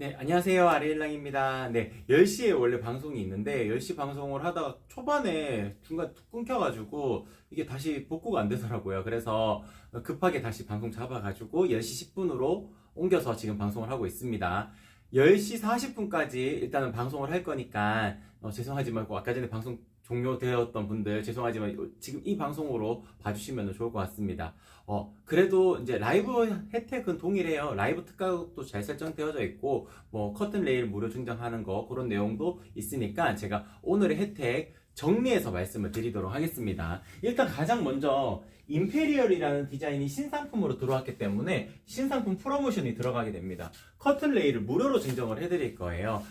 네, 안녕하세요. 아리일랑입니다. 네, 10시에 원래 방송이 있는데, 10시 방송을 하다가 초반에 중간 툭 끊겨가지고, 이게 다시 복구가 안 되더라고요. 그래서 급하게 다시 방송 잡아가지고, 10시 10분으로 옮겨서 지금 방송을 하고 있습니다. 10시 40분까지 일단은 방송을 할 거니까, 죄송하지 말고, 아까 전에 방송 종료되었던 분들, 죄송하지만 지금 이 방송으로 봐주시면 좋을 것 같습니다. 그래도 이제 라이브 혜택은 동일해요. 라이브 특가도 잘 설정되어져 있고, 뭐, 커튼 레일 무료 증정하는 거, 그런 내용도 있으니까 제가 오늘의 혜택 정리해서 말씀을 드리도록 하겠습니다. 일단 가장 먼저, 임페리얼이라는 디자인이 신상품으로 들어왔기 때문에 신상품 프로모션이 들어가게 됩니다. 커튼 레일을 무료로 증정을 해드릴 거예요.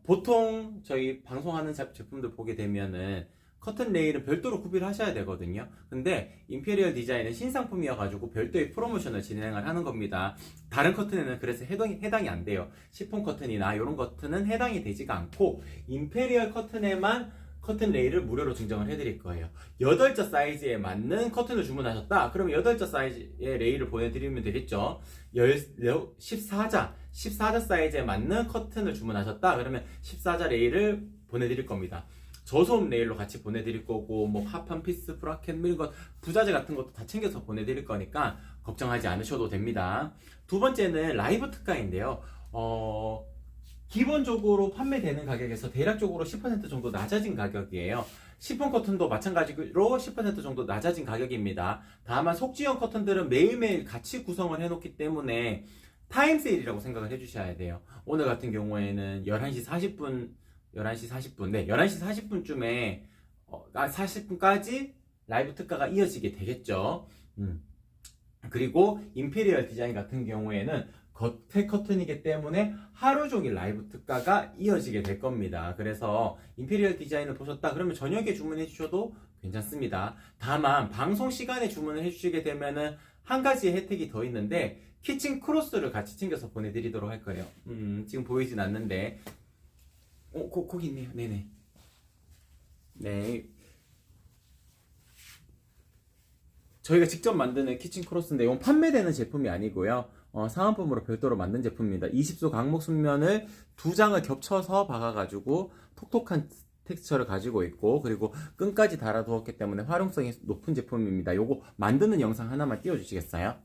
보통 저희 방송하는 제품들 보게 되면은 커튼 레일은 별도로 구비를 하셔야 되거든요. 근데 임페리얼 디자인은 신상품이어가지고 별도의 프로모션을 진행을 하는 겁니다. 다른 커튼에는 그래서 해당이 안 돼요. 시폰 커튼이나 이런 커튼은 해당이 되지가 않고 임페리얼 커튼에만 커튼 레일을 무료로 증정을 해드릴 거예요. 8자 사이즈에 맞는 커튼을 주문하셨다? 그러면 8자 사이즈의 레일을 보내드리면 되겠죠. 14자 사이즈에 맞는 커튼을 주문하셨다? 그러면 14자 레일을 보내드릴 겁니다. 저소음 레일로 같이 보내드릴 거고, 뭐 합판 피스, 브라켓, 이런 것 부자재 같은 것도 다 챙겨서 보내드릴 거니까 걱정하지 않으셔도 됩니다. 두 번째는 라이브 특가인데요. 기본적으로 판매되는 가격에서 대략적으로 10% 정도 낮아진 가격이에요. 시폰 커튼도 마찬가지로 10% 정도 낮아진 가격입니다. 다만 속지형 커튼들은 매일매일 같이 구성을 해놓기 때문에 타임 세일이라고 생각을 해주셔야 돼요. 오늘 같은 경우에는 11시 40분, 네, 11시 40분쯤에 40분까지 라이브 특가가 이어지게 되겠죠. 그리고 임페리얼 디자인 같은 경우에는 겉에 커튼이기 때문에 하루 종일 라이브 특가가 이어지게 될 겁니다. 그래서 임페리얼 디자인을 보셨다 그러면 저녁에 주문해 주셔도 괜찮습니다. 다만 방송 시간에 주문을 해주시게 되면은 한 가지 혜택이 더 있는데 키친 크로스를 같이 챙겨서 보내드리도록 할 거예요. 지금 보이진 않는데 거기 있네요. 네네. 네. 저희가 직접 만드는 키친 크로스인데 이건 판매되는 제품이 아니고요. 사은품으로 별도로 만든 제품입니다. 20소 강목 순면을 2장을 겹쳐서 박아가지고 톡톡한 텍스처를 가지고 있고, 그리고 끈까지 달아두었기 때문에 활용성이 높은 제품입니다. 요거 만드는 영상 하나만 띄워주시겠어요?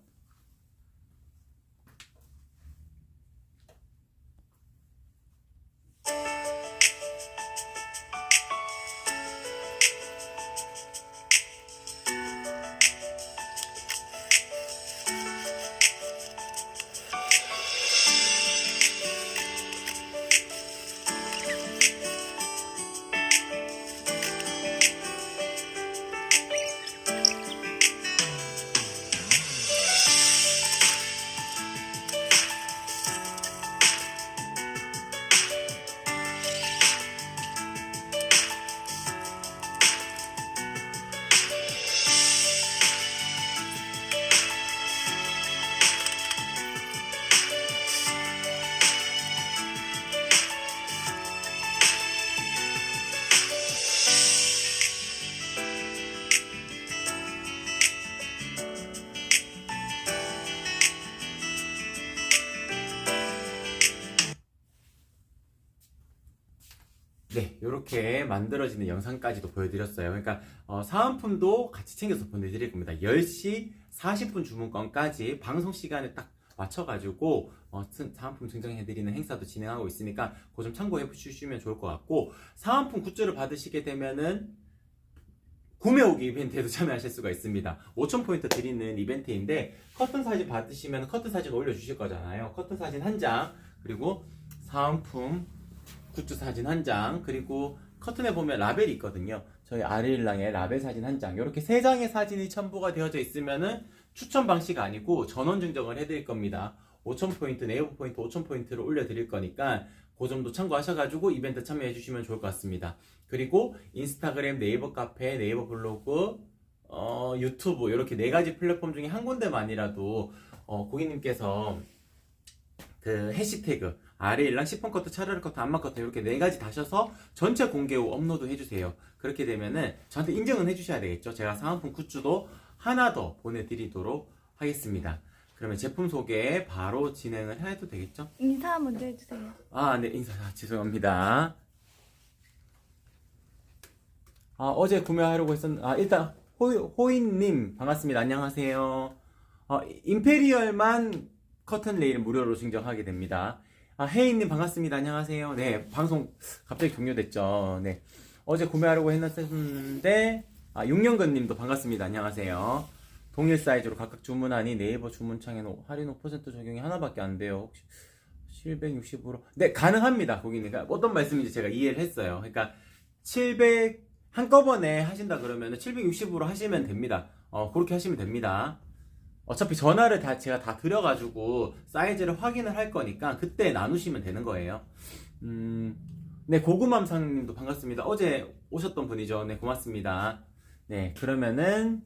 네, 이렇게 만들어지는 영상까지도 보여드렸어요. 그러니까 사은품도 같이 챙겨서 보내드릴 겁니다. 10시 40분 주문권까지 방송 시간에 딱 맞춰가지고 사은품 증정해드리는 행사도 진행하고 있으니까 그거 좀 참고해 주시면 좋을 것 같고, 사은품 굿즈를 받으시게 되면은 구매 오기 이벤트에도 참여하실 수가 있습니다. 5,000포인트 드리는 이벤트인데, 커튼 사진 받으시면 커튼 사진 올려주실 거잖아요. 커튼 사진 한 장, 그리고 사은품 굿즈 사진 한 장, 그리고 커튼에 보면 라벨이 있거든요. 저희 아리일랑의 라벨 사진 한 장, 이렇게 3장의 사진이 첨부가 되어져 있으면은 추천 방식 아니고 전원 증정을 해드릴 겁니다. 5,000포인트, 네이버 포인트 5,000포인트를 올려드릴 거니까 그 점도 참고하셔가지고 이벤트 참여해주시면 좋을 것 같습니다. 그리고 인스타그램, 네이버 카페, 네이버 블로그, 유튜브, 이렇게 4가지 플랫폼 중에 한 군데만이라도 고객님께서 그 해시태그 아래일랑 시폰 커트, 차라리 커트, 안마 커트 이렇게 4가지 다셔서 전체 공개 후 업로드 해주세요. 그렇게 되면은 저한테 인증은 해주셔야 되겠죠. 제가 사은품 굿즈도 하나 더 보내드리도록 하겠습니다. 그러면 제품 소개 바로 진행을 해도 되겠죠? 인사 먼저 해주세요. 네, 인사. 죄송합니다. 어제 구매하려고 일단, 호인님, 반갑습니다. 안녕하세요. 임페리얼만 커튼 레일 무료로 증정하게 됩니다. 혜인님, 반갑습니다. 안녕하세요. 네, 방송 갑자기 종료됐죠. 네. 어제 구매하려고 했는데, 6년근님도 반갑습니다. 안녕하세요. 동일 사이즈로 각각 주문하니 네이버 주문창에는 할인 5% 적용이 하나밖에 안 돼요. 혹시 760으로? 네, 가능합니다. 고객님. 그러니까 어떤 말씀인지 제가 이해를 했어요. 그러니까 700 한꺼번에 하신다 그러면 760으로 하시면 됩니다. 그렇게 하시면 됩니다. 어차피 전화를 제가 다 드려가지고 사이즈를 확인을 할 거니까 그때 나누시면 되는 거예요. 네, 고구맘상님도 반갑습니다. 어제 오셨던 분이죠. 네, 고맙습니다. 네, 그러면은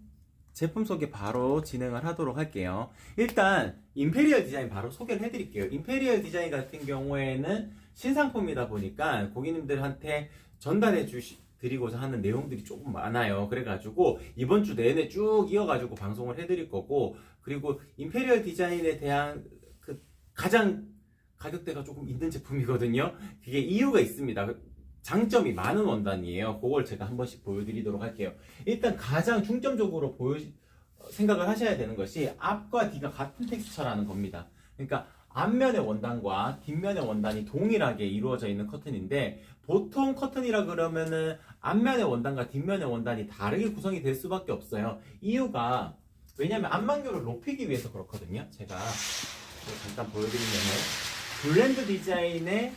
제품 소개 바로 진행을 하도록 할게요. 일단 임페리얼 디자인 바로 소개를 해드릴게요. 임페리얼 디자인 같은 경우에는 신상품이다 보니까 고객님들한테 전달해 드리고자 하는 내용들이 조금 많아요. 그래가지고 이번 주 내내 쭉 이어가지고 방송을 해드릴 거고, 그리고 임페리얼 디자인에 대한 가장 가격대가 조금 있는 제품이거든요. 그게 이유가 있습니다. 장점이 많은 원단이에요. 그걸 제가 한 번씩 보여드리도록 할게요. 일단 가장 중점적으로 생각을 하셔야 되는 것이 앞과 뒤가 같은 텍스처라는 겁니다. 그러니까 앞면의 원단과 뒷면의 원단이 동일하게 이루어져 있는 커튼인데, 보통 커튼이라 그러면은 앞면의 원단과 뒷면의 원단이 다르게 구성이 될 수밖에 없어요. 이유가 왜냐면 안만교를 높이기 위해서 그렇거든요. 제가 잠깐 보여드리면은 블렌드 디자인의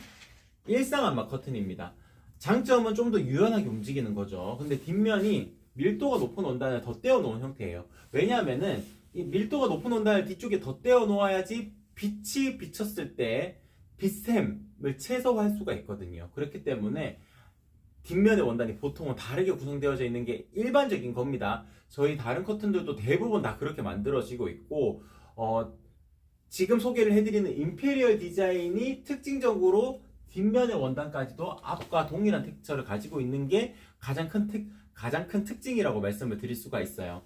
일상안마 커튼입니다. 장점은 좀 더 유연하게 움직이는 거죠. 근데 뒷면이 밀도가 높은 원단을 덧대어 놓은 형태예요. 왜냐하면은 이 밀도가 높은 원단을 뒤쪽에 덧대어 놓아야지 빛이 비쳤을 때 빛샘을 최소화할 수가 있거든요. 그렇기 때문에 뒷면의 원단이 보통은 다르게 구성되어져 있는 게 일반적인 겁니다. 저희 다른 커튼들도 대부분 다 그렇게 만들어지고 있고, 지금 소개를 해드리는 임페리얼 디자인이 특징적으로 뒷면의 원단까지도 앞과 동일한 텍스처를 가지고 있는 게 가장 큰 특징이라고 말씀을 드릴 수가 있어요.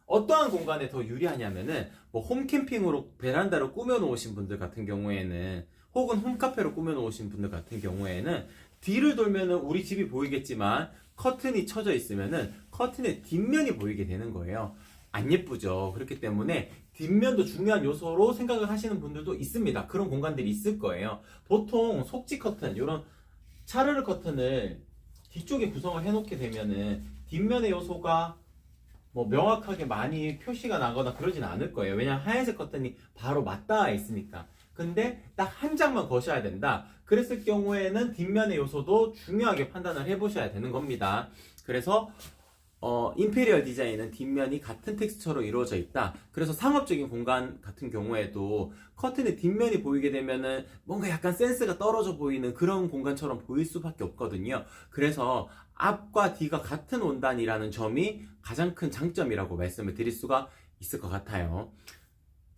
어떠한 공간에 더 유리하냐면은 홈캠핑으로 베란다로 꾸며 놓으신 분들 같은 경우에는, 혹은 홈카페로 꾸며 놓으신 분들 같은 경우에는 뒤를 돌면은 우리 집이 보이겠지만 커튼이 쳐져 있으면은 커튼의 뒷면이 보이게 되는 거예요. 안 예쁘죠. 그렇기 때문에 뒷면도 중요한 요소로 생각을 하시는 분들도 있습니다. 그런 공간들이 있을 거예요. 보통 속지 커튼, 이런 차르르 커튼을 뒤쪽에 구성을 해놓게 되면은 뒷면의 요소가 명확하게 많이 표시가 나거나 그러진 않을 거예요. 왜냐하면 하얀색 커튼이 바로 맞닿아 있으니까. 근데 딱 한 장만 거셔야 된다. 그랬을 경우에는 뒷면의 요소도 중요하게 판단을 해보셔야 되는 겁니다. 그래서 임페리얼 디자인은 뒷면이 같은 텍스처로 이루어져 있다. 그래서 상업적인 공간 같은 경우에도 커튼의 뒷면이 보이게 되면은 뭔가 약간 센스가 떨어져 보이는 그런 공간처럼 보일 수밖에 없거든요. 그래서 앞과 뒤가 같은 원단이라는 점이 가장 큰 장점이라고 말씀을 드릴 수가 있을 것 같아요.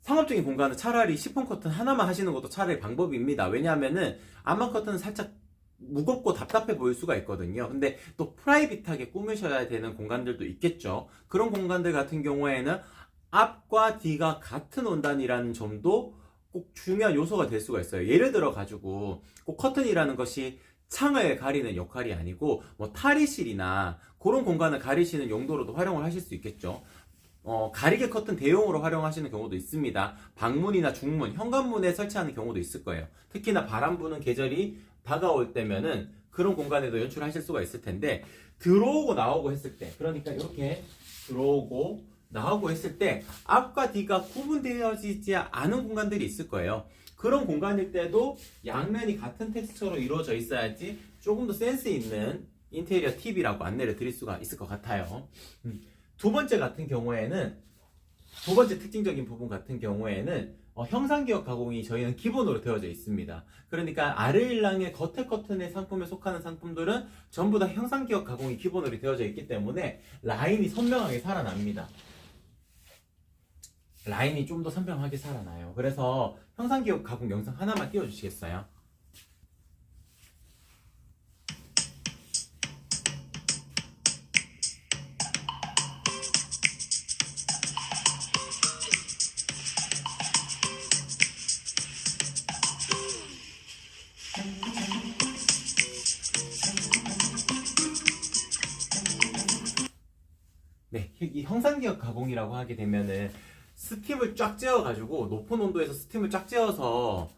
상업적인 공간은 차라리 시폰 커튼 하나만 하시는 것도 차라리 방법입니다. 왜냐하면은 암막 커튼은 살짝 무겁고 답답해 보일 수가 있거든요. 근데 또 프라이빗하게 꾸미셔야 되는 공간들도 있겠죠. 그런 공간들 같은 경우에는 앞과 뒤가 같은 원단이라는 점도 꼭 중요한 요소가 될 수가 있어요. 예를 들어 가지고 꼭 커튼이라는 것이 창을 가리는 역할이 아니고 탈의실이나 그런 공간을 가리시는 용도로도 활용을 하실 수 있겠죠. 가리개 커튼 대용으로 활용하시는 경우도 있습니다. 방문이나 중문, 현관문에 설치하는 경우도 있을 거예요. 특히나 바람 부는 계절이 다가올 때면은 그런 공간에도 연출하실 수가 있을 텐데, 들어오고 나오고 했을 때, 그러니까 이렇게 들어오고 나오고 했을 때 앞과 뒤가 구분되어지지 않은 공간들이 있을 거예요. 그런 공간일 때도 양면이 같은 텍스처로 이루어져 있어야지 조금 더 센스 있는 인테리어 팁이라고 안내를 드릴 수가 있을 것 같아요. 두 번째 특징적인 부분 같은 경우에는 형상기억 가공이 저희는 기본으로 되어져 있습니다. 그러니까 아르일랑의 겉에 커튼의 상품에 속하는 상품들은 전부 다 형상기억 가공이 기본으로 되어져 있기 때문에 라인이 선명하게 살아납니다. 라인이 좀 더 선명하게 살아나요. 그래서 형상기억 가공 영상 하나만 띄워주시겠어요? 이 형상기역 가공이라고 하게 되면은 스팀을 쫙 쬐어가지고 높은 온도에서 스팀을 쫙 쬐어서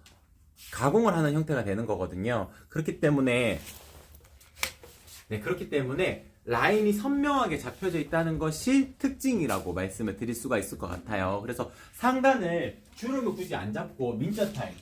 가공을 하는 형태가 되는 거거든요. 그렇기 때문에 라인이 선명하게 잡혀져 있다는 것이 특징이라고 말씀을 드릴 수가 있을 것 같아요. 그래서 상단을 주름을 굳이 안 잡고 민자 타입,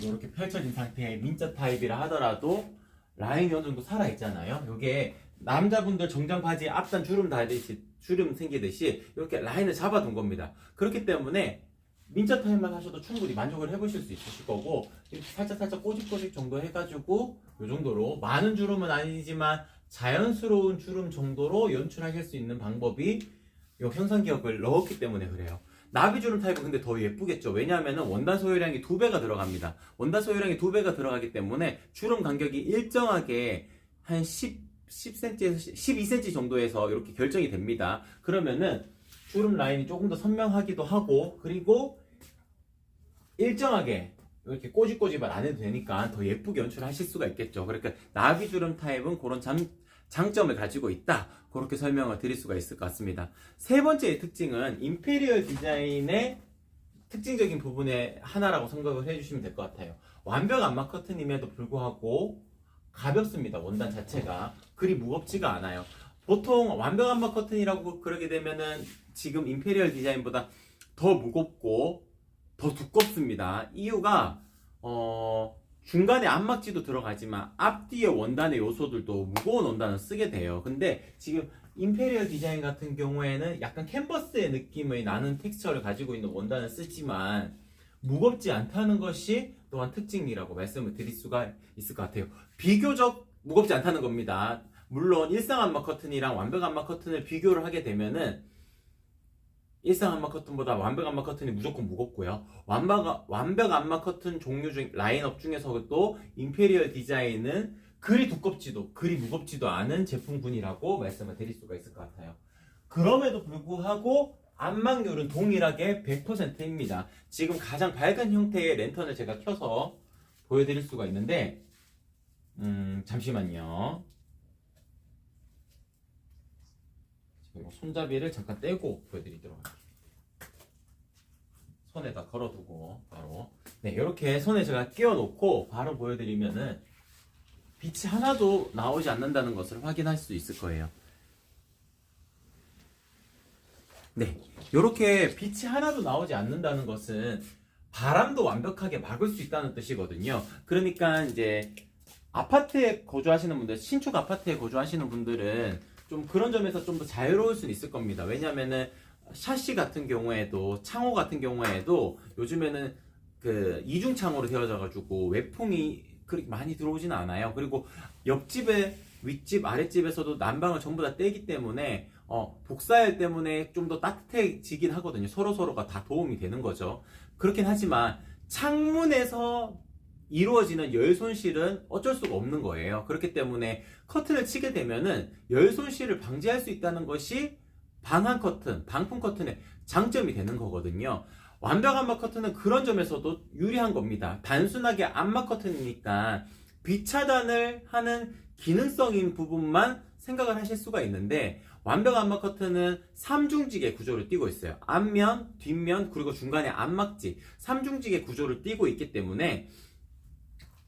이렇게 펼쳐진 상태의 민자 타입이라 하더라도 라인이 어느 정도 살아있잖아요. 이게 남자분들 정장 바지에 앞단 주름 달듯이 주름 생기듯이 이렇게 라인을 잡아둔 겁니다. 그렇기 때문에 민자 타입만 하셔도 충분히 만족을 해보실 수 있으실 거고, 이렇게 살짝 꼬집꼬집 정도 해가지고 이 정도로 많은 주름은 아니지만 자연스러운 주름 정도로 연출하실 수 있는 방법이 이 형상기역을 넣었기 때문에 그래요. 나비주름 타입은 근데 더 예쁘겠죠. 왜냐하면 원단 소요량이 2배가 들어갑니다. 원단 소요량이 2배가 들어가기 때문에 주름 간격이 일정하게 한 10cm에서 12cm 정도에서 이렇게 결정이 됩니다. 그러면은 주름 라인이 조금 더 선명하기도 하고, 그리고 일정하게 이렇게 꼬집꼬집을 안 해도 되니까 더 예쁘게 연출하실 수가 있겠죠. 그러니까 나비주름 타입은 그런 장점을 가지고 있다, 그렇게 설명을 드릴 수가 있을 것 같습니다. 세 번째의 특징은 인페리얼 디자인의 특징적인 부분의 하나라고 생각을 해주시면 될 것 같아요. 완벽 안마 커튼임에도 불구하고 가볍습니다. 원단 자체가 그리 무겁지가 않아요. 보통 완벽 안마 커튼이라고 그러게 되면은 지금 인페리얼 디자인보다 더 무겁고 더 두껍습니다. 이유가 중간에 안막지도 들어가지만 앞뒤의 원단의 요소들도 무거운 원단을 쓰게 돼요. 근데 지금 인페리얼 디자인 같은 경우에는 약간 캔버스의 느낌의 나는 텍스처를 가지고 있는 원단을 쓰지만 무겁지 않다는 것이 또한 특징이라고 말씀을 드릴 수가 있을 것 같아요. 비교적 무겁지 않다는 겁니다. 물론 일상 안마 커튼이랑 완벽 안마 커튼을 비교를 하게 되면은 일상 안마 커튼보다 완벽 안마 커튼이 무조건 무겁고요. 완벽 안마 커튼 종류 중 라인업 중에서도 인페리얼 디자인은 그리 두껍지도 그리 무겁지도 않은 제품군이라고 말씀을 드릴 수가 있을 것 같아요. 그럼에도 불구하고 안막률은 동일하게 100%입니다. 지금 가장 밝은 형태의 랜턴을 제가 켜서 보여드릴 수가 있는데, 잠시만요. 손잡이를 잠깐 떼고 보여드리도록 할게요. 손에다 걸어두고 바로 이렇게 손에 제가 끼워 놓고 바로 보여드리면은 빛이 하나도 나오지 않는다는 것을 확인할 수 있을 거예요. 이렇게 빛이 하나도 나오지 않는다는 것은 바람도 완벽하게 막을 수 있다는 뜻이거든요. 그러니까 이제 아파트에 거주하시는 분들, 신축 아파트에 거주하시는 분들은 좀 그런 점에서 좀 더 자유로울 수는 있을 겁니다. 왜냐면은 샤시 같은 경우에도, 창호 같은 경우에도 요즘에는 그 이중 창호로 되어져 가지고 외풍이 그렇게 많이 들어오지는 않아요. 그리고 옆집에 윗집 아랫집에서도 난방을 전부 다 떼기 때문에 복사열 때문에 좀 더 따뜻해지긴 하거든요. 서로가 다 도움이 되는 거죠. 그렇긴 하지만 창문에서 이루어지는 열 손실은 어쩔 수가 없는 거예요. 그렇기 때문에 커튼을 치게 되면은 열 손실을 방지할 수 있다는 것이 방한 커튼, 방풍 커튼의 장점이 되는 거거든요. 완벽 안마 커튼은 그런 점에서도 유리한 겁니다. 단순하게 안마 커튼이니까 빛 차단을 하는 기능성인 부분만 생각을 하실 수가 있는데, 완벽 안마 커튼은 3중직의 구조를 띠고 있어요. 앞면, 뒷면, 그리고 중간에 안막지 3중직의 구조를 띠고 있기 때문에,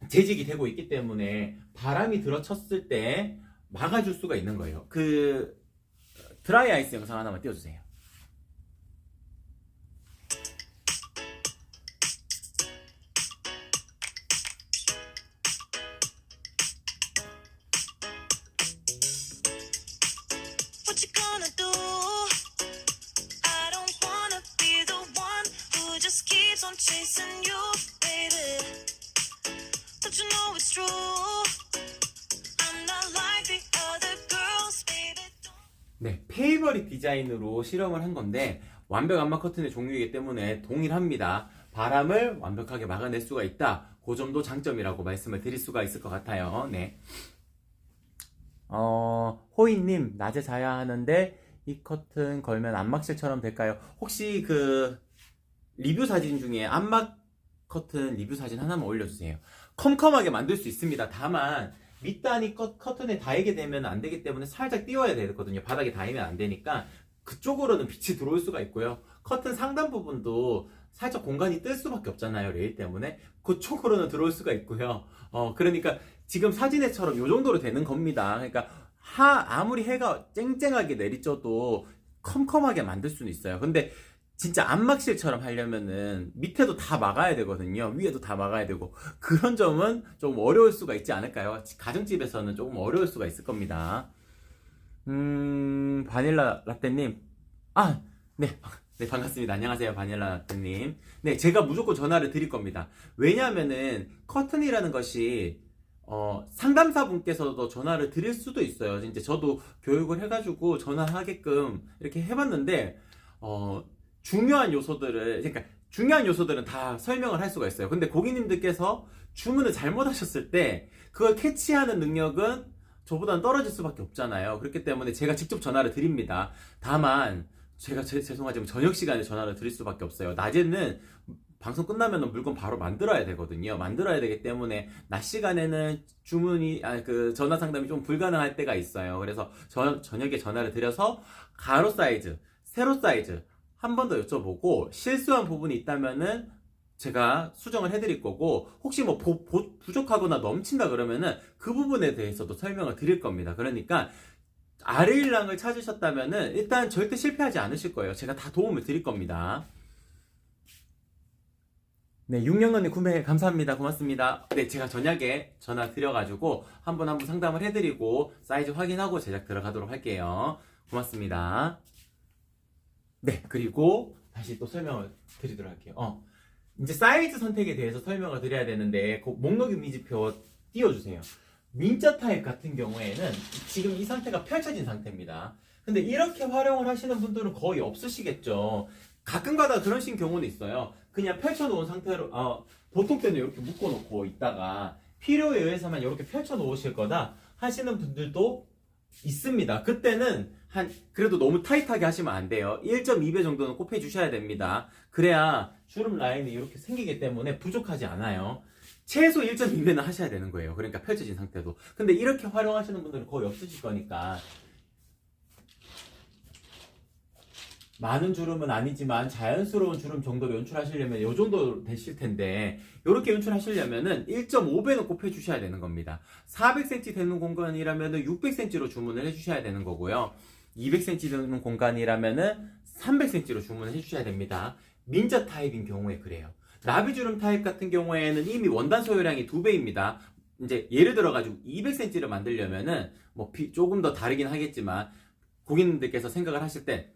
재직이 되고 있기 때문에 바람이 들어쳤을 때 막아줄 수가 있는 거예요. 그 드라이 아이스 영상 하나만 띄워주세요. What you gonna do? I don't wanna be the one who just keeps on chasing you, baby. Don't you know it's true? I'm not like the other girls, baby. 페이버릿 디자인으로 실험을 한 건데 완벽 안마 커튼의 종류이기 때문에 동일합니다. 바람을 완벽하게 막아낼 수가 있다. 그 점도 장점이라고 말씀을 드릴 수가 있을 것 같아요. 호이님, 낮에 자야 하는데 이 커튼 걸면 안막실처럼 될까요? 혹시 그 리뷰 사진 중에 안막 커튼 리뷰 사진 하나만 올려주세요. 컴컴하게 만들 수 있습니다. 다만 밑단이 커튼에 닿이게 되면 안 되기 때문에 살짝 띄워야 되거든요. 바닥에 닿으면 안 되니까 그쪽으로는 빛이 들어올 수가 있고요. 커튼 상단 부분도 살짝 공간이 뜰 수밖에 없잖아요. 레일 때문에. 그쪽으로는 들어올 수가 있고요. 그러니까 지금 사진에처럼 요 정도로 되는 겁니다. 그러니까 아무리 해가 쨍쨍하게 내리쬐도 컴컴하게 만들 수는 있어요. 근데 진짜 안막실처럼 하려면은 밑에도 다 막아야 되거든요. 위에도 다 막아야 되고. 그런 점은 좀 어려울 수가 있지 않을까요? 가정집에서는 조금 어려울 수가 있을 겁니다. 바닐라 라떼님. 네. 네, 반갑습니다. 안녕하세요. 바닐라 라떼님. 네, 제가 무조건 전화를 드릴 겁니다. 왜냐하면은 커튼이라는 것이 상담사분께서도 전화를 드릴 수도 있어요. 이제 저도 교육을 해가지고 전화하게끔 이렇게 해봤는데, 중요한 요소들은 다 설명을 할 수가 있어요. 근데 고객님들께서 주문을 잘못하셨을 때, 그걸 캐치하는 능력은 저보다는 떨어질 수밖에 없잖아요. 그렇기 때문에 제가 직접 전화를 드립니다. 다만, 제가 죄송하지만 저녁 시간에 전화를 드릴 수밖에 없어요. 낮에는 방송 끝나면 물건 바로 만들어야 되거든요. 만들어야 되기 때문에 낮 시간에는 전화 상담이 좀 불가능할 때가 있어요. 그래서 저녁에 전화를 드려서 가로 사이즈, 세로 사이즈 한 번 더 여쭤보고 실수한 부분이 있다면은 제가 수정을 해드릴 거고, 혹시 뭐 부족하거나 넘친다 그러면은 그 부분에 대해서도 설명을 드릴 겁니다. 그러니까 아르일랑을 찾으셨다면은 일단 절대 실패하지 않으실 거예요. 제가 다 도움을 드릴 겁니다. 네, 6년원님 구매 감사합니다. 고맙습니다. 네, 제가 저녁에 전화 드려가지고 한 분 한 분 상담을 해드리고 사이즈 확인하고 제작 들어가도록 할게요. 고맙습니다. 네, 그리고 다시 또 설명을 드리도록 할게요. 이제 사이즈 선택에 대해서 설명을 드려야 되는데, 그 목록 이미지표 띄워주세요. 민자 타입 같은 경우에는 지금 이 상태가 펼쳐진 상태입니다. 근데 이렇게 활용을 하시는 분들은 거의 없으시겠죠. 가끔가다 그런 식 경우는 있어요. 그냥 펼쳐놓은 상태로, 보통 때는 이렇게 묶어놓고 있다가 필요에 의해서만 이렇게 펼쳐놓으실 거다 하시는 분들도 있습니다. 그때는 그래도 너무 타이트하게 하시면 안 돼요. 1.2배 정도는 꼭 해주셔야 됩니다. 그래야 주름 라인이 이렇게 생기기 때문에 부족하지 않아요. 최소 1.2배는 하셔야 되는 거예요. 그러니까 펼쳐진 상태도. 근데 이렇게 활용하시는 분들은 거의 없으실 거니까, 많은 주름은 아니지만 자연스러운 주름 정도로 연출하시려면 이 정도 되실 텐데, 이렇게 연출하시려면은 1.5배는 꼭 해주셔야 되는 겁니다. 400cm 되는 공간이라면은 600cm로 주문을 해주셔야 되는 거고요. 200cm 되는 공간이라면은 300cm로 주문을 해주셔야 됩니다. 민자 타입인 경우에 그래요. 나비주름 타입 같은 경우에는 이미 원단 소요량이 2배입니다. 이제 예를 들어가지고 200cm를 만들려면은 뭐 조금 더 다르긴 하겠지만, 고객님들께서 생각을 하실 때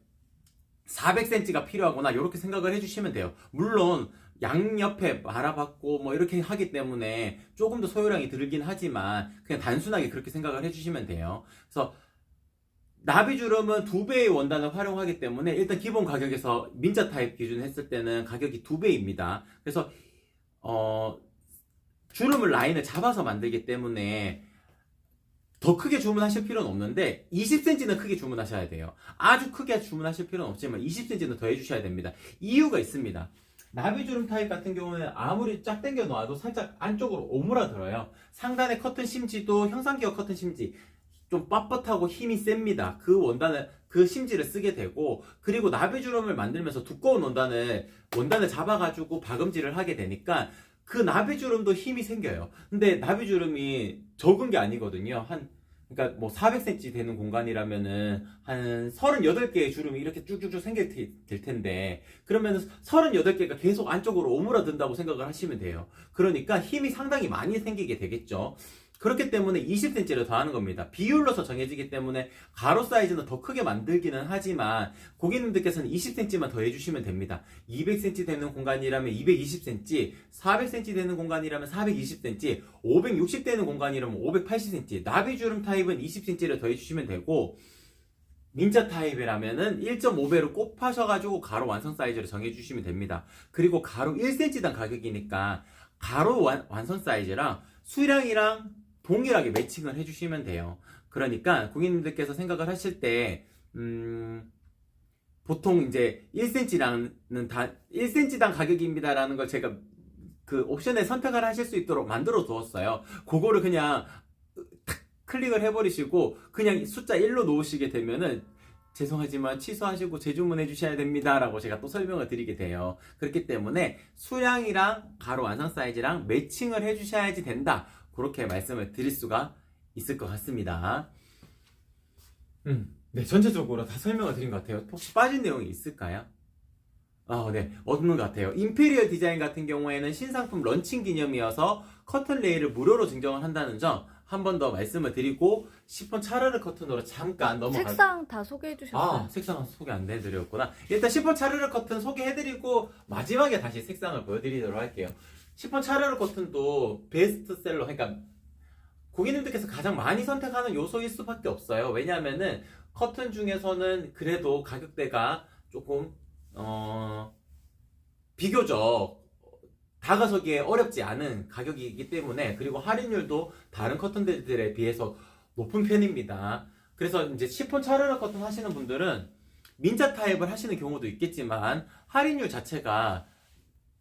400cm가 필요하구나 이렇게 생각을 해주시면 돼요. 물론 양옆에 말아봤고 뭐 이렇게 하기 때문에 조금 더 소요량이 들긴 하지만 그냥 단순하게 그렇게 생각을 해주시면 돼요. 그래서 나비주름은 2배의 원단을 활용하기 때문에 일단 기본 가격에서 민자 타입 기준 했을 때는 가격이 2배입니다. 그래서 주름을 라인을 잡아서 만들기 때문에 더 크게 주문하실 필요는 없는데 20cm는 크게 주문하셔야 돼요. 아주 크게 주문하실 필요는 없지만 20cm는 더 해주셔야 됩니다. 이유가 있습니다. 나비주름 타입 같은 경우는 아무리 쫙 당겨 놔도 살짝 안쪽으로 오므라들어요. 상단의 커튼 심지도 형상기어 커튼 심지 좀 빳빳하고 힘이 셉니다. 그 심지를 쓰게 되고, 그리고 나비주름을 만들면서 두꺼운 원단을 잡아가지고 박음질을 하게 되니까 그 나비주름도 힘이 생겨요. 근데 나비주름이 적은 게 아니거든요. 그러니까 뭐 400cm 되는 공간이라면은 한 38개의 주름이 이렇게 쭉쭉쭉 생길 텐데, 그러면은 38개가 계속 안쪽으로 오므라든다고 생각을 하시면 돼요. 그러니까 힘이 상당히 많이 생기게 되겠죠. 그렇기 때문에 20cm를 더하는 겁니다. 비율로서 정해지기 때문에 가로 사이즈는 더 크게 만들기는 하지만 고객님들께서는 20cm만 더 해주시면 됩니다. 200cm 되는 공간이라면 220cm, 400cm 되는 공간이라면 420cm, 560 되는 공간이라면 580cm, 나비주름 타입은 20cm를 더 해주시면 되고, 민자 타입이라면은 1.5배로 곱하셔가지고 가로 완성 사이즈를 정해주시면 됩니다. 그리고 가로 1cm당 가격이니까 가로 완성 사이즈랑 수량이랑 동일하게 매칭을 해주시면 돼요. 그러니까 고객님들께서 생각을 하실 때 보통 이제 1cm당 가격입니다라는 걸 제가 그 옵션에 선택을 하실 수 있도록 만들어 두었어요. 그거를 그냥 탁 클릭을 해버리시고 그냥 숫자 1로 놓으시게 되면은 죄송하지만 취소하시고 재주문해 주셔야 됩니다 라고 제가 또 설명을 드리게 돼요. 그렇기 때문에 수량이랑 가로 완성 사이즈랑 매칭을 해 주셔야지 된다, 그렇게 말씀을 드릴 수가 있을 것 같습니다. 네, 전체적으로 다 설명을 드린 것 같아요. 혹시 빠진 내용이 있을까요? 네, 없는 것 같아요. 임페리얼 디자인 같은 경우에는 신상품 런칭 기념이어서 커튼 레일을 무료로 증정을 한다는 점 한 번 더 말씀을 드리고, 시폰 차르르 커튼으로 잠깐 넘어가. 색상 다 소개해 주셨어요. 색상은 소개 안 해드렸구나. 일단 시폰 차르르 커튼 소개해드리고 마지막에 다시 색상을 보여드리도록 할게요. 시폰 차르르 커튼도 베스트셀러, 그러니까 고객님들께서 가장 많이 선택하는 요소일 수밖에 없어요. 왜냐하면은 커튼 중에서는 그래도 가격대가 조금 비교적 다가서기에 어렵지 않은 가격이기 때문에, 그리고 할인율도 다른 커튼들에 비해서 높은 편입니다. 그래서 이제 시폰 차르르 커튼 하시는 분들은 민자 타입을 하시는 경우도 있겠지만, 할인율 자체가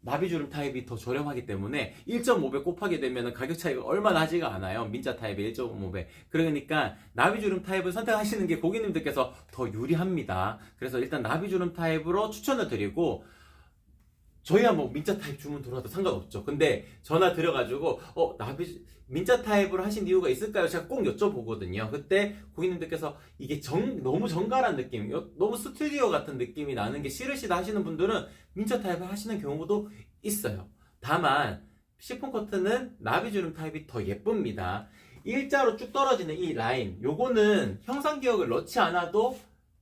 나비주름 타입이 더 저렴하기 때문에 1.5배 곱하게 되면 가격 차이가 얼마 나지가 않아요. 민자 타입의 1.5배. 그러니까 나비주름 타입을 선택하시는 게 고객님들께서 더 유리합니다. 그래서 일단 나비주름 타입으로 추천을 드리고, 저희야 뭐 민자 타입 주문 들어와도 상관없죠. 근데 전화 드려가지고 민자 타입으로 하신 이유가 있을까요? 제가 꼭 여쭤보거든요. 그때 고객님들께서 이게 너무 정갈한 느낌, 너무 스튜디오 같은 느낌이 나는 게 싫으시다 하시는 분들은 민자 타입을 하시는 경우도 있어요. 다만 시폰 커튼은 나비주름 타입이 더 예쁩니다. 일자로 쭉 떨어지는 이 라인, 요거는 형상 기억을 넣지 않아도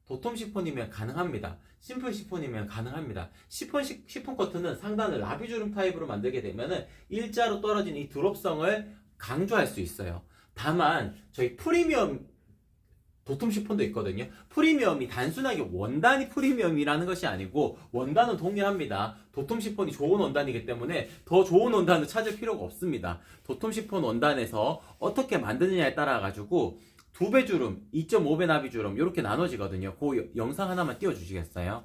도톰 시폰이면 가능합니다. 심플 시폰이면 가능합니다. 시폰 커튼은 상단을 나비주름 타입으로 만들게 되면은 일자로 떨어진 이 드롭성을 강조할 수 있어요. 다만 저희 프리미엄 도톰 시폰도 있거든요. 프리미엄이 단순하게 원단이 프리미엄이라는 것이 아니고 원단은 동일합니다. 도톰 시폰이 좋은 원단이기 때문에 더 좋은 원단을 찾을 필요가 없습니다. 도톰 시폰 원단에서 어떻게 만드느냐에 따라 가지고 2배 주름, 2.5배 나비 주름 이렇게 나눠지거든요. 그 영상 하나만 띄워주시겠어요?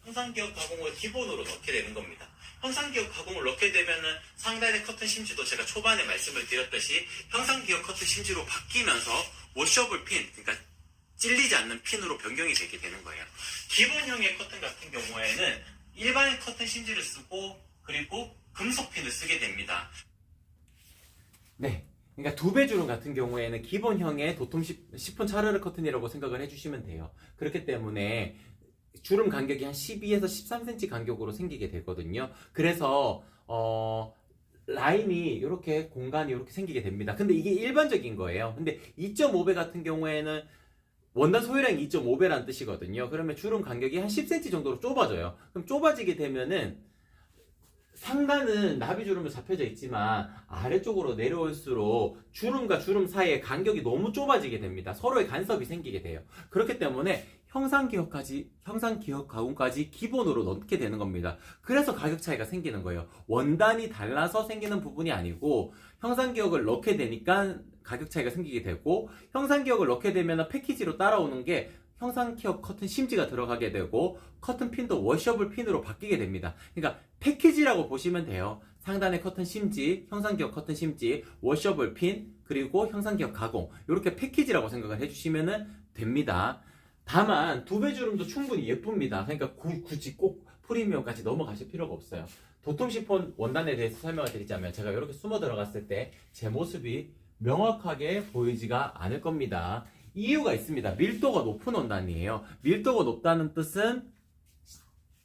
형상기억 가공을 기본으로 넣게 되는 겁니다. 형상기억 가공을 넣게 되면은 상단의 커튼 심지도 제가 초반에 말씀을 드렸듯이 형상기억 커튼 심지로 바뀌면서 워셔블 핀, 그러니까 찔리지 않는 핀으로 변경이 되게 되는 거예요. 기본형의 커튼 같은 경우에는 일반의 커튼 심지를 쓰고, 그리고 금속 핀을 쓰게 됩니다. 네, 그러니까 2배 주름 같은 경우에는 기본형의 도톰 시폰 차르르 커튼이라고 생각을 해주시면 돼요. 그렇기 때문에 주름 간격이 한 12에서 13cm 간격으로 생기게 되거든요. 그래서 라인이 이렇게 공간이 이렇게 생기게 됩니다. 근데 이게 일반적인 거예요. 근데 2.5배 같은 경우에는 원단 소유량이 2.5배라는 뜻이거든요. 그러면 주름 간격이 한 10cm 정도로 좁아져요. 그럼 좁아지게 되면은 상단은 나비주름이 잡혀져 있지만 아래쪽으로 내려올수록 주름과 주름 사이의 간격이 너무 좁아지게 됩니다. 서로의 간섭이 생기게 돼요. 그렇기 때문에 형상기억 가공까지 기본으로 넣게 되는 겁니다. 그래서 가격 차이가 생기는 거예요. 원단이 달라서 생기는 부분이 아니고 형상기억을 넣게 되니까 가격 차이가 생기게 되고, 형상기억을 넣게 되면 패키지로 따라오는 게 형상기억 커튼 심지가 들어가게 되고 커튼 핀도 워셔블 핀으로 바뀌게 됩니다. 그러니까 패키지라고 보시면 돼요. 상단의 커튼 심지, 형상기억 커튼 심지, 워셔블 핀, 그리고 형상기억 가공, 이렇게 패키지라고 생각을 해주시면 됩니다. 다만 2배 주름도 충분히 예쁩니다. 그러니까 굳이 꼭 프리미엄까지 넘어가실 필요가 없어요. 도톰 시폰 원단에 대해서 설명을 드리자면, 제가 이렇게 숨어 들어갔을 때 제 모습이 명확하게 보이지가 않을 겁니다. 이유가 있습니다. 밀도가 높은 원단이에요. 밀도가 높다는 뜻은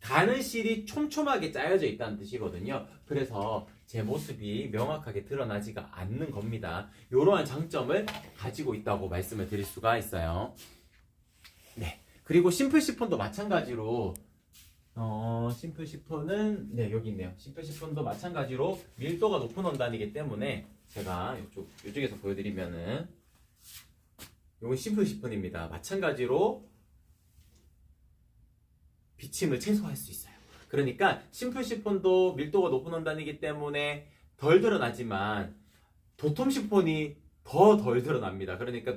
가는 실이 촘촘하게 짜여져 있다는 뜻이거든요. 그래서 제 모습이 명확하게 드러나지가 않는 겁니다. 이러한 장점을 가지고 있다고 말씀을 드릴 수가 있어요. 네. 그리고 심플 시폰도 마찬가지로 심플 시폰은 여기 있네요. 심플 시폰도 마찬가지로 밀도가 높은 원단이기 때문에 제가 이쪽에서 보여드리면은 이건 심플 시폰입니다. 마찬가지로 비침을 최소화할 수 있어요. 그러니까 심플 시폰도 밀도가 높은 원단이기 때문에 덜 드러나지만 도톰 시폰이 더 덜 드러납니다. 그러니까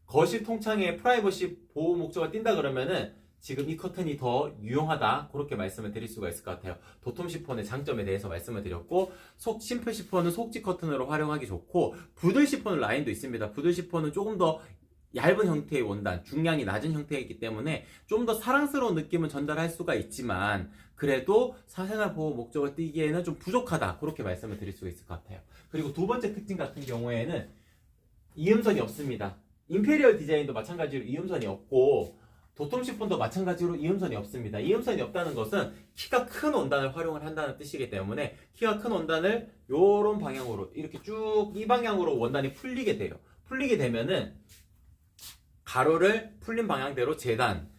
거실 통창에 프라이버시 보호 목적을 띈다 그러면은 지금 이 커튼이 더 유용하다 그렇게 말씀을 드릴 수가 있을 것 같아요. 도톰 시폰의 장점에 대해서 말씀을 드렸고, 심플 시폰은 속지 커튼으로 활용하기 좋고, 부들 시폰 라인도 있습니다. 부들 시폰은 조금 더 얇은 형태의 원단, 중량이 낮은 형태이기 때문에 좀 더 사랑스러운 느낌을 전달할 수가 있지만, 그래도 사생활 보호 목적을 띠기에는 좀 부족하다 그렇게 말씀을 드릴 수가 있을 것 같아요. 그리고 두 번째 특징 같은 경우에는 이음선이 없습니다. 임페리얼 디자인도 마찬가지로 이음선이 없고, 도톰 시폰도 마찬가지로 이음선이 없습니다. 이음선이 없다는 것은 키가 큰 원단을 활용을 한다는 뜻이기 때문에, 키가 큰 원단을 요런 방향으로 이렇게 쭉 이 방향으로 원단이 풀리게 돼요. 풀리게 되면은 가로를 풀린 방향대로 재단,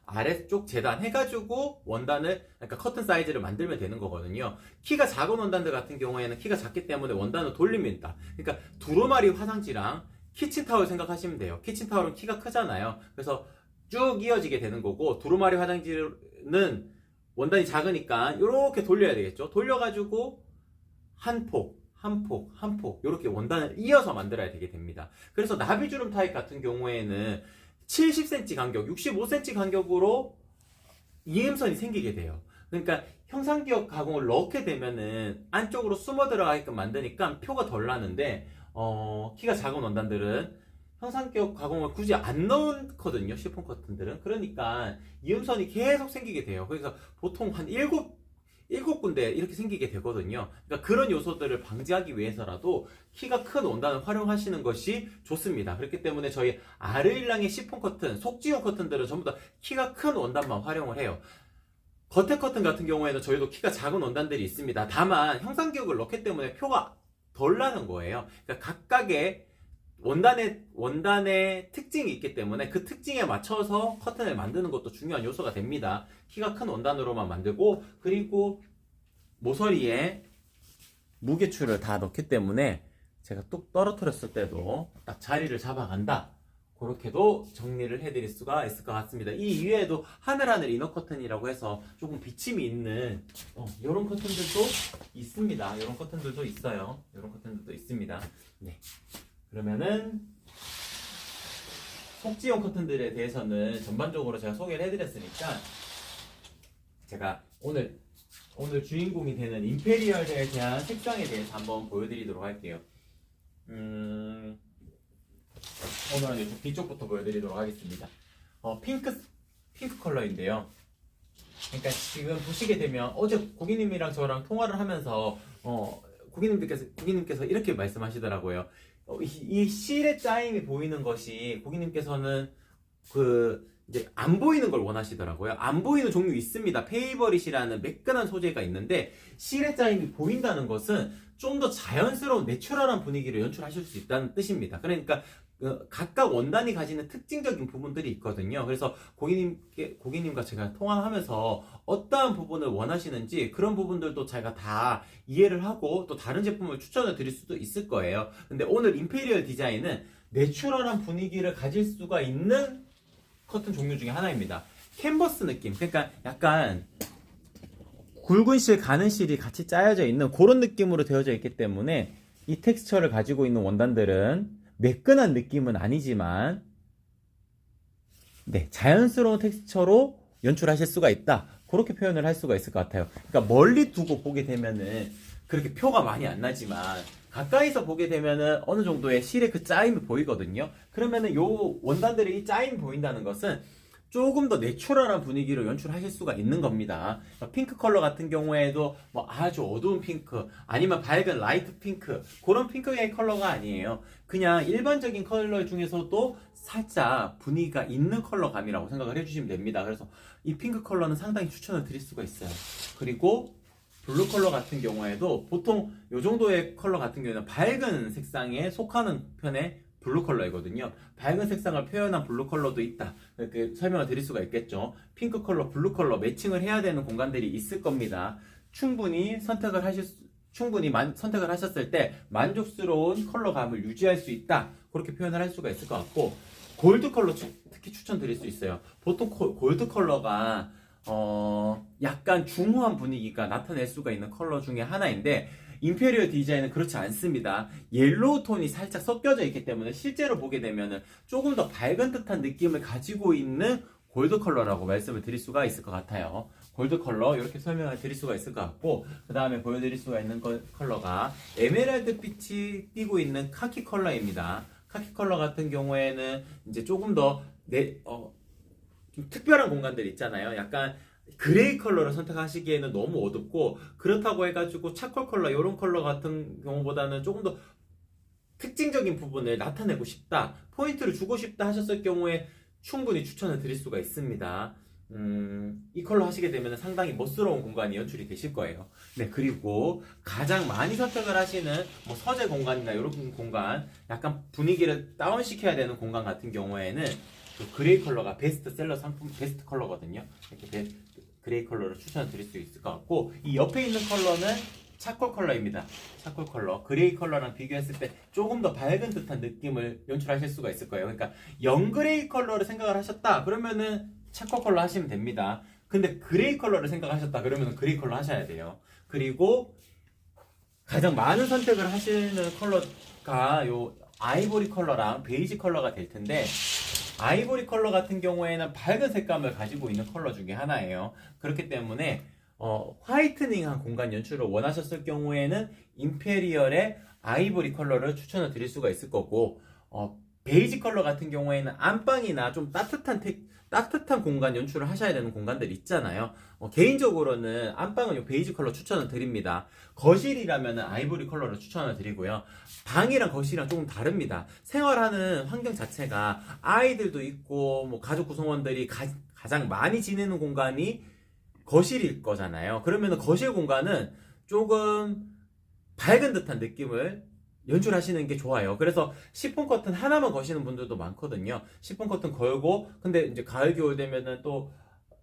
아래쪽 재단 해가지고 원단을, 그러니까 커튼 사이즈를 만들면 되는 거거든요. 키가 작은 원단들 같은 경우에는 키가 작기 때문에 원단을 돌립니다. 그러니까 두루마리 화상지랑 키친타월 생각하시면 돼요. 키친타월은 키가 크잖아요. 그래서 쭉 이어지게 되는 거고, 두루마리 화장지는 원단이 작으니까 이렇게 돌려야 되겠죠. 돌려가지고 한 폭 이렇게 원단을 이어서 만들어야 되게 됩니다. 그래서 나비주름 타입 같은 경우에는 70cm 간격, 65cm 간격으로 이음선이 생기게 돼요. 그러니까 형상기역 가공을 넣게 되면은 안쪽으로 숨어 들어가게끔 만드니까 표가 덜 나는데, 키가 작은 원단들은 형상기역 가공을 굳이 안 넣거든요, 시폰 커튼들은. 그러니까 이음선이 계속 생기게 돼요. 그래서 보통 한 7군데 이렇게 생기게 되거든요. 그러니까 그런 요소들을 방지하기 위해서라도 키가 큰 원단을 활용하시는 것이 좋습니다. 그렇기 때문에 저희 아르일랑의 시폰 커튼, 속지용 커튼들은 전부 다 키가 큰 원단만 활용을 해요. 겉에 커튼 같은 경우에는 저희도 키가 작은 원단들이 있습니다. 다만 형상기역을 넣기 때문에 표가 덜 나는 거예요. 그러니까 각각의 원단의 특징이 있기 때문에 그 특징에 맞춰서 커튼을 만드는 것도 중요한 요소가 됩니다. 키가 큰 원단으로만 만들고, 그리고 모서리에 무게추를 다 넣기 때문에 제가 뚝 떨어뜨렸을 때도 딱 자리를 잡아간다, 그렇게도 정리를 해드릴 수가 있을 것 같습니다. 이 이외에도 하늘하늘 이너 커튼이라고 해서 조금 비침이 있는 이런 커튼들도 있습니다. 이런 커튼들도 있어요. 이런 커튼들도 있습니다. 네. 그러면은 속지용 커튼들에 대해서는 전반적으로 제가 소개를 해드렸으니까, 제가 오늘 주인공이 되는 임페리얼에 대한 색상에 대해서 한번 보여드리도록 할게요. 오늘은 이쪽 뒤쪽부터 보여드리도록 하겠습니다. 핑크 컬러인데요. 그러니까 지금 보시게 되면 어제 고객님이랑 저랑 통화를 하면서 고객님께서 이렇게 말씀하시더라고요. 이 실의 짜임이 보이는 것이, 고객님께서는 이제 안 보이는 걸 원하시더라고요. 안 보이는 종류 있습니다. 페이버릿이라는 매끈한 소재가 있는데, 실의 짜임이 보인다는 것은 좀 더 자연스러운 내추럴한 분위기를 연출하실 수 있다는 뜻입니다. 그러니까 각각 원단이 가지는 특징적인 부분들이 있거든요. 그래서 고객님과 제가 통화하면서 어떠한 부분을 원하시는지 그런 부분들도 제가 다 이해를 하고 또 다른 제품을 추천을 드릴 수도 있을 거예요. 근데 오늘 임페리얼 디자인은 내추럴한 분위기를 가질 수가 있는 커튼 종류 중에 하나입니다. 캔버스 느낌, 그러니까 약간 굵은 실, 가는 실이 같이 짜여져 있는 그런 느낌으로 되어져 있기 때문에, 이 텍스처를 가지고 있는 원단들은 매끈한 느낌은 아니지만 자연스러운 텍스처로 연출하실 수가 있다, 그렇게 표현을 할 수가 있을 것 같아요. 그러니까 멀리 두고 보게 되면은 그렇게 표가 많이 안 나지만, 가까이서 보게 되면은 어느 정도의 실의 그 짜임이 보이거든요. 그러면은 요 원단들의 이 짜임이 보인다는 것은 조금 더 내추럴한 분위기로 연출하실 수가 있는 겁니다. 핑크 컬러 같은 경우에도 뭐 아주 어두운 핑크, 아니면 밝은 라이트 핑크, 그런 핑크의 컬러가 아니에요. 그냥 일반적인 컬러 중에서도 살짝 분위기가 있는 컬러감이라고 생각을 해주시면 됩니다. 그래서 이 핑크 컬러는 상당히 추천을 드릴 수가 있어요. 그리고 블루 컬러 같은 경우에도 보통 이 정도의 컬러 같은 경우에는 밝은 색상에 속하는 편의 블루 컬러이거든요. 밝은 색상을 표현한 블루 컬러도 있다, 이렇게 설명을 드릴 수가 있겠죠. 핑크 컬러, 블루 컬러 매칭을 해야 되는 공간들이 있을 겁니다. 충분히 선택을 하셨을 때 만족스러운 컬러감을 유지할 수 있다, 그렇게 표현을 할 수가 있을 것 같고, 골드 컬러 특히 추천드릴 수 있어요. 보통 골드 컬러가 약간 중후한 분위기가 나타낼 수가 있는 컬러 중에 하나인데, 임페리얼 디자인은 그렇지 않습니다. 옐로우 톤이 살짝 섞여져 있기 때문에 실제로 보게 되면은 조금 더 밝은 듯한 느낌을 가지고 있는 골드 컬러라고 말씀을 드릴 수가 있을 것 같아요. 골드 컬러 이렇게 설명을 드릴 수가 있을 것 같고, 그 다음에 보여드릴 수가 있는 컬러가 에메랄드 빛이 띄고 있는 카키 컬러입니다. 카키 컬러 같은 경우에는 이제 조금 더 좀 특별한 공간들 있잖아요. 약간 그레이 컬러를 선택하시기에는 너무 어둡고, 그렇다고 해가지고 차콜 컬러 이런 컬러 같은 경우보다는 조금 더 특징적인 부분을 나타내고 싶다, 포인트를 주고 싶다 하셨을 경우에 충분히 추천을 드릴 수가 있습니다. 이 컬러 하시게 되면 상당히 멋스러운 공간이 연출이 되실 거예요. 네, 그리고 가장 많이 선택을 하시는 뭐 서재 공간이나 이런 공간, 약간 분위기를 다운시켜야 되는 공간 같은 경우에는 그레이 컬러가 베스트셀러 상품 베스트 컬러거든요. 이렇게 그레이 컬러를 추천을 드릴 수 있을 것 같고, 이 옆에 있는 컬러는 차콜 컬러입니다. 차콜 컬러. 그레이 컬러랑 비교했을 때 조금 더 밝은 듯한 느낌을 연출하실 수가 있을 거예요. 그러니까 영그레이 컬러를 생각을 하셨다 그러면은 차콜 컬러 하시면 됩니다. 근데 그레이 컬러를 생각하셨다 그러면 그레이 컬러 하셔야 돼요. 그리고 가장 많은 선택을 하시는 컬러가 요 아이보리 컬러랑 베이지 컬러가 될 텐데, 아이보리 컬러 같은 경우에는 밝은 색감을 가지고 있는 컬러 중에 하나예요. 그렇기 때문에 화이트닝한 공간 연출을 원하셨을 경우에는 임페리얼의 아이보리 컬러를 추천을 드릴 수가 있을 거고, 베이지 컬러 같은 경우에는 안방이나 좀 따뜻한 공간 연출을 하셔야 되는 공간들 있잖아요. 개인적으로는 안방은 이 베이지 컬러 추천을 드립니다. 거실이라면 아이보리 컬러를 추천을 드리고요. 방이랑 거실이랑 조금 다릅니다. 생활하는 환경 자체가 아이들도 있고 뭐 가족 구성원들이 가장 많이 지내는 공간이 거실일 거잖아요. 그러면 거실 공간은 조금 밝은 듯한 느낌을 연출하시는 게 좋아요. 그래서 시폰 커튼 하나만 거시는 분들도 많거든요. 시폰 커튼 걸고, 근데 이제 가을 겨울 되면은 또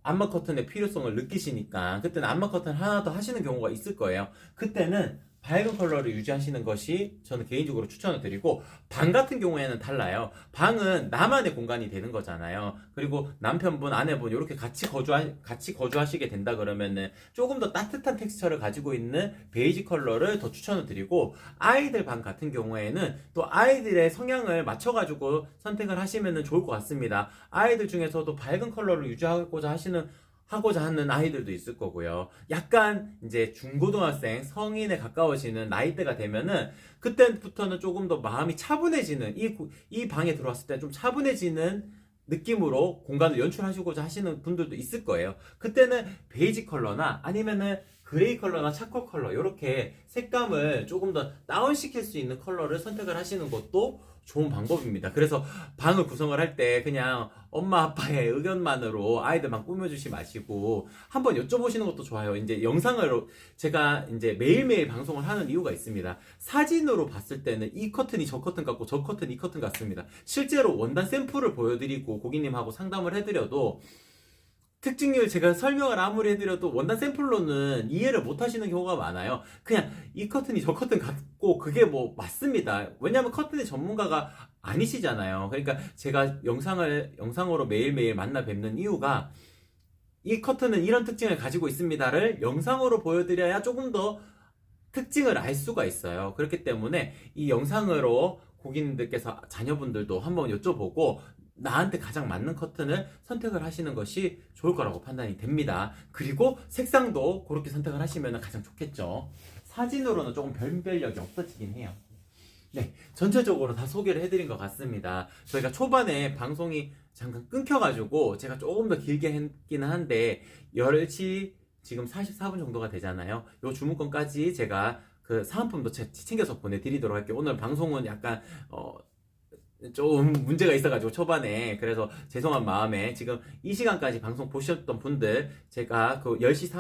암막 커튼의 필요성을 느끼시니까 그때는 암막 커튼 하나 더 하시는 경우가 있을 거예요. 그때는 밝은 컬러를 유지하시는 것이 저는 개인적으로 추천을 드리고, 방 같은 경우에는 달라요. 방은 나만의 공간이 되는 거잖아요. 그리고 남편분, 아내분 이렇게 같이 거주하시게 된다 그러면은 조금 더 따뜻한 텍스처를 가지고 있는 베이지 컬러를 더 추천을 드리고, 아이들 방 같은 경우에는 또 아이들의 성향을 맞춰가지고 선택을 하시면 좋을 것 같습니다. 아이들 중에서도 밝은 컬러를 유지하고자 하는 아이들도 있을 거고요. 약간 이제 중고등학생, 성인에 가까워지는 나이대가 되면은 그때부터는 조금 더 마음이 차분해지는, 이 방에 들어왔을 때 좀 차분해지는 느낌으로 공간을 연출하시고자 하시는 분들도 있을 거예요. 그때는 베이지 컬러나 아니면은 그레이 컬러나 차콜 컬러 이렇게 색감을 조금 더 다운시킬 수 있는 컬러를 선택을 하시는 것도 좋은 방법입니다. 그래서 방을 구성을 할 때 그냥 엄마 아빠의 의견만으로 아이들만 꾸며주지 마시고 한번 여쭤보시는 것도 좋아요. 이제 영상으로 제가 이제 매일매일 방송을 하는 이유가 있습니다. 사진으로 봤을 때는 이 커튼이 저 커튼 같고 저 커튼이 이 커튼 같습니다. 실제로 원단 샘플을 보여드리고 고객님하고 상담을 해드려도 특징을 제가 설명을 아무리 해드려도 원단 샘플로는 이해를 못 하시는 경우가 많아요. 그냥 이 커튼이 저 커튼 같고 그게 뭐 맞습니다. 왜냐면 커튼의 전문가가 아니시잖아요. 그러니까 제가 영상으로 매일매일 만나 뵙는 이유가 이 커튼은 이런 특징을 가지고 있습니다를 영상으로 보여드려야 조금 더 특징을 알 수가 있어요. 그렇기 때문에 이 영상으로 고객님들께서 자녀분들도 한번 여쭤보고 나한테 가장 맞는 커튼을 선택을 하시는 것이 좋을 거라고 판단이 됩니다. 그리고 색상도 그렇게 선택을 하시면 가장 좋겠죠. 사진으로는 조금 변별력이 없어지긴 해요. 네, 전체적으로 다 소개를 해드린 것 같습니다. 저희가 초반에 방송이 잠깐 끊겨가지고 제가 조금 더 길게 했기는 한데 10시 지금 44분 정도가 되잖아요. 요 주문권까지 제가 그 사은품도 챙겨서 보내드리도록 할게요. 오늘 방송은 약간 좀 문제가 있어가지고 초반에, 그래서 죄송한 마음에 지금 이 시간까지 방송 보셨던 분들 제가 그 10시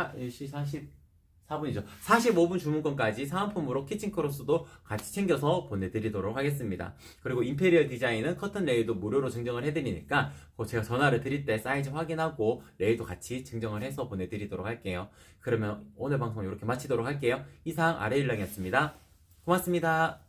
44분이죠. 45분 주문권까지 사은품으로 키친크로스도 같이 챙겨서 보내드리도록 하겠습니다. 그리고 임페리얼 디자인은 커튼 레일도 무료로 증정을 해드리니까 제가 전화를 드릴 때 사이즈 확인하고 레일도 같이 증정을 해서 보내드리도록 할게요. 그러면 오늘 방송 이렇게 마치도록 할게요. 이상 아래일랑이었습니다. 고맙습니다.